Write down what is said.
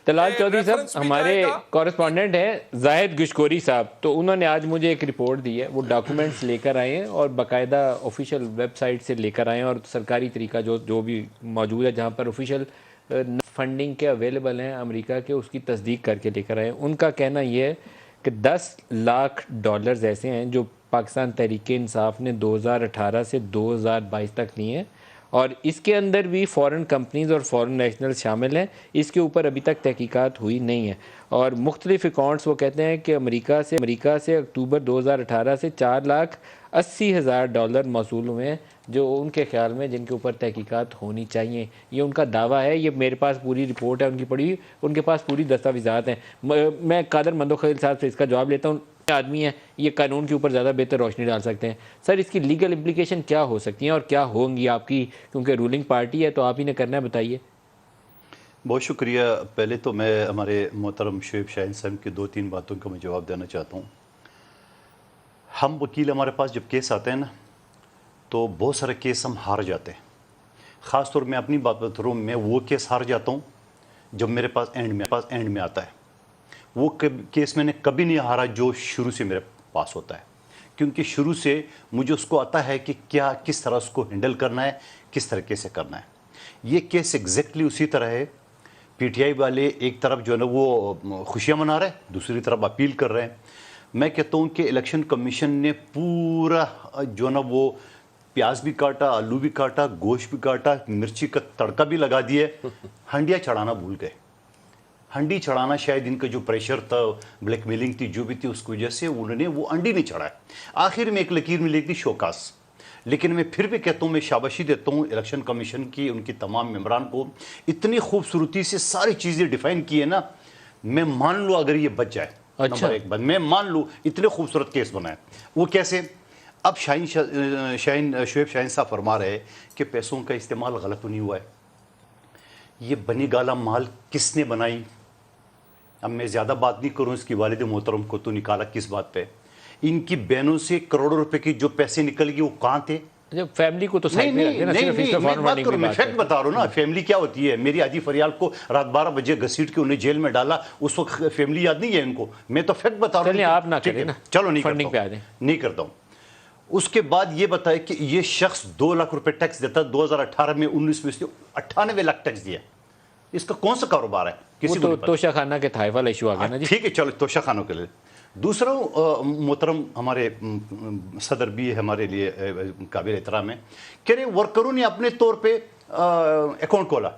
طلال چودھری صاحب ریفرنس بھی ہمارے جائے گا۔ کورسپونڈنٹ ہیں زاہد گشکوری صاحب، تو انہوں نے آج مجھے ایک رپورٹ دی ہے، وہ ڈاکومنٹس لے کر آئے ہیں اور باقاعدہ آفیشیل ویب سائٹ سے لے کر آئے ہیں، اور سرکاری طریقہ جو بھی موجود ہے جہاں پر آفیشیل فنڈنگ کے اویلیبل ہیں امریکہ کے، اس کی تصدیق کر کے لے کر آئے ہیں۔ ان کا کہنا یہ ہے کہ 10 لاکھ ڈالرز ایسے ہیں جو پاکستان تحریک انصاف نے 2018 سے 2022 تک لیے ہیں، اور اس کے اندر بھی فورن کمپنیز اور فورن نیشنل شامل ہیں۔ اس کے اوپر ابھی تک تحقیقات ہوئی نہیں ہے، اور مختلف اکاؤنٹس وہ کہتے ہیں کہ امریکہ سے اکتوبر 2018 سے 4,80,000 ڈالر موصول ہوئے ہیں، جو ان کے خیال میں جن کے اوپر تحقیقات ہونی چاہیے۔ یہ ان کا دعویٰ ہے، یہ میرے پاس پوری رپورٹ ہے ان کی پڑھی ہوئی، ان کے پاس پوری دستاویزات ہیں۔ میں قادر مندوخیل صاحب سے اس کا جواب لیتا ہوں، آدمی ہیں یہ قانون کے اوپر زیادہ بہتر روشنی ڈال سکتے ہیں۔ سر اس کی لیگل امپلیکیشن کیا ہو سکتی ہیں اور کیا ہوں گی آپ کی، کیونکہ رولنگ پارٹی ہے تو آپ ہی نے کرنا ہے، بتائیے۔ بہت شکریہ۔ پہلے تو میں ہمارے محترم شعیب شاہین صاحب کی 2-3 باتوں کا میں جواب دینا چاہتا ہوں۔ ہم وکیل ہمارے پاس جب کیس آتے ہیں نا تو بہت سارے کیس ہم ہار جاتے ہیں۔ خاص طور میں اپنی بات بتا رہا ہوں، میں وہ کیس ہار جاتا ہوں جب میرے پاس اینڈ میں آتا ہے۔ وہ کیس میں نے کبھی نہیں ہارا جو شروع سے میرے پاس ہوتا ہے، کیونکہ شروع سے مجھے اس کو آتا ہے کہ کس طرح اس کو ہینڈل کرنا ہے، کس طریقے سے کرنا ہے۔ یہ کیس ایگزیکٹلی اسی طرح ہے۔ پی ٹی آئی والے ایک طرف جو ہے نا وہ خوشیاں منا رہے ہیں، دوسری طرف اپیل کر رہے ہیں۔ میں کہتا ہوں کہ الیکشن کمیشن نے پورا جو ہے نا وہ پیاز بھی کاٹا، آلو بھی کاٹا، گوشت بھی کاٹا، مرچی کا تڑکا بھی لگا دیا، ہنڈیاں چڑھانا بھول گئے۔ ہنڈی چڑھانا شاید ان کا جو پریشر تھا، بلیک میلنگ تھی، جو بھی تھی، اس کی وجہ سے انہوں نے وہ انڈی نہیں چڑھایا۔ آخر میں ایک لکیر ملی تھی شوکاس۔ لیکن میں پھر بھی کہتا ہوں، میں شاباشی دیتا ہوں الیکشن کمیشن کی، ان کی تمام ممبران کو، اتنی خوبصورتی سے ساری چیزیں ڈیفائن کی ہے نا۔ میں مان لوں اگر یہ بچ جائے، نمبر ایک بات میں مان لوں، اتنے خوبصورت کیس بنائے۔ وہ کیسے؟ اب شعیب شاہین صاحب فرما رہے کہ پیسوں کا استعمال غلط نہیں ہوا ہے۔ یہ بنی گالا مال کس نے بنائی؟ اب میں زیادہ بات نہیں کروں، اس کی والد محترم کو تو نکالا کس بات پہ؟ ان کی بہنوں سے کروڑوں روپے کی جو پیسے نکل گئے وہ کہاں تھے؟ فیملی کو تو سائڈ میں رکھتے ہیں نا، صرف اس کا میں فارم بات فنڈنگ کروں، کی میں بات فیکٹ بتا رہا ہوں نا۔ فیملی کیا ہوتی ہے؟ میری حاجی فریال کو رات 12 بجے گھسیٹ کے انہیں جیل میں ڈالا، اس وقت فیملی یاد نہیں ہے ان کو؟ میں تو فیکٹ بتا رہا ہوں۔ چلیں آپ نہ کریں نا، چلو نہیں فنڈنگ پہ آ کرتا جائیں۔ ہوں، نہیں کرتا ہوں۔ اس کے بعد یہ بتائے کہ یہ شخص 2 لاکھ روپے ٹیکس دیتا، 2018 میں 19 میں 98 لاکھ ٹیکس دیا۔ اس کا کون سا کاروبار ہے؟ کسی کو نہیں پتا۔ توشہ خانہ کے تھائف والا ایشو آ گیا نا جی۔ ٹھیک ہے، چلو توشہ خانوں کے لیے۔ دوسرا محترم ہمارے صدر بھی ہمارے لیے قابل احترام ہے، کہہ رہے ورکروں نے اپنے طور پہ اکاؤنٹ کھولا۔